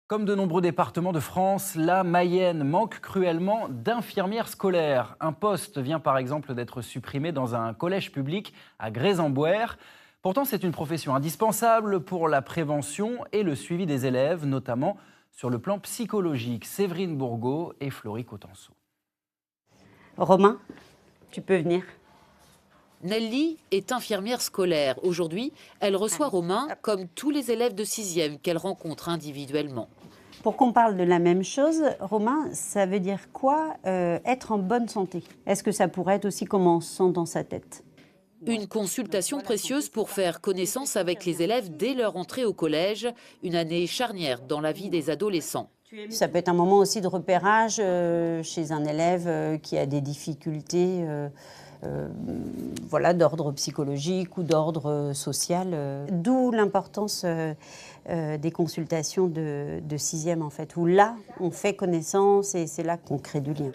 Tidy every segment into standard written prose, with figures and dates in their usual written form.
Comme de nombreux départements de France, la Mayenne manque cruellement d'infirmières scolaires. Un poste vient par exemple d'être supprimé dans un collège public à Grez-en-Boer. Pourtant, c'est une profession indispensable pour la prévention et le suivi des élèves, notamment sur le plan psychologique. Séverine Bourgault et Florie Cotenceau. Romain, tu peux venir. Nelly est infirmière scolaire. Aujourd'hui, elle reçoit Romain comme tous les élèves de 6e qu'elle rencontre individuellement. Pour qu'on parle de la même chose, Romain, ça veut dire quoi être en bonne santé? Est-ce que ça pourrait être aussi comment on se sent dans sa tête? Une consultation précieuse pour faire connaissance avec les élèves dès leur entrée au collège, une année charnière dans la vie des adolescents. Ça peut être un moment aussi de repérage chez un élève qui a des difficultés voilà, d'ordre psychologique ou d'ordre social. D'où l'importance des consultations de 6e, en fait, où là, on fait connaissance et c'est là qu'on crée du lien.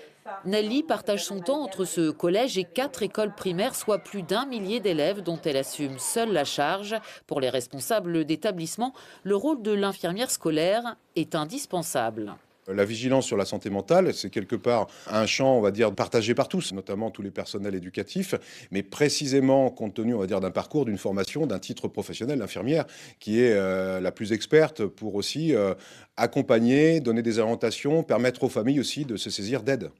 Nelly partage son temps entre ce collège et 4 écoles primaires, soit plus d'1 millier d'élèves dont elle assume seule la charge. Pour les responsables d'établissement, le rôle de l'infirmière scolaire est indispensable. La vigilance sur la santé mentale, c'est quelque part un champ, on va dire, partagé par tous, notamment tous les personnels éducatifs, mais précisément compte tenu, on va dire, d'un parcours, d'une formation, d'un titre professionnel, l'infirmière, qui est la plus experte pour aussi accompagner, donner des orientations, permettre aux familles aussi de se saisir d'aide.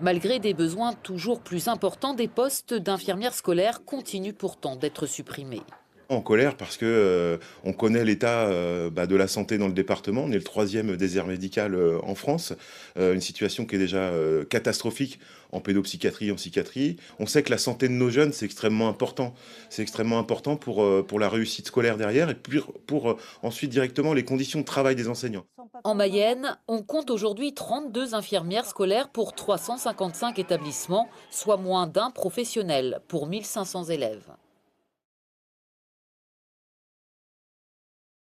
Malgré des besoins toujours plus importants, des postes d'infirmières scolaires continuent pourtant d'être supprimés. En colère parce que on connaît l'état de la santé dans le département. On est le 3e désert médical en France, une situation qui est déjà catastrophique en pédopsychiatrie, en psychiatrie. On sait que la santé de nos jeunes, c'est extrêmement important. C'est extrêmement important pour la réussite scolaire derrière et pour ensuite directement les conditions de travail des enseignants. En Mayenne, on compte aujourd'hui 32 infirmières scolaires pour 355 établissements, soit moins d'un professionnel pour 1500 élèves.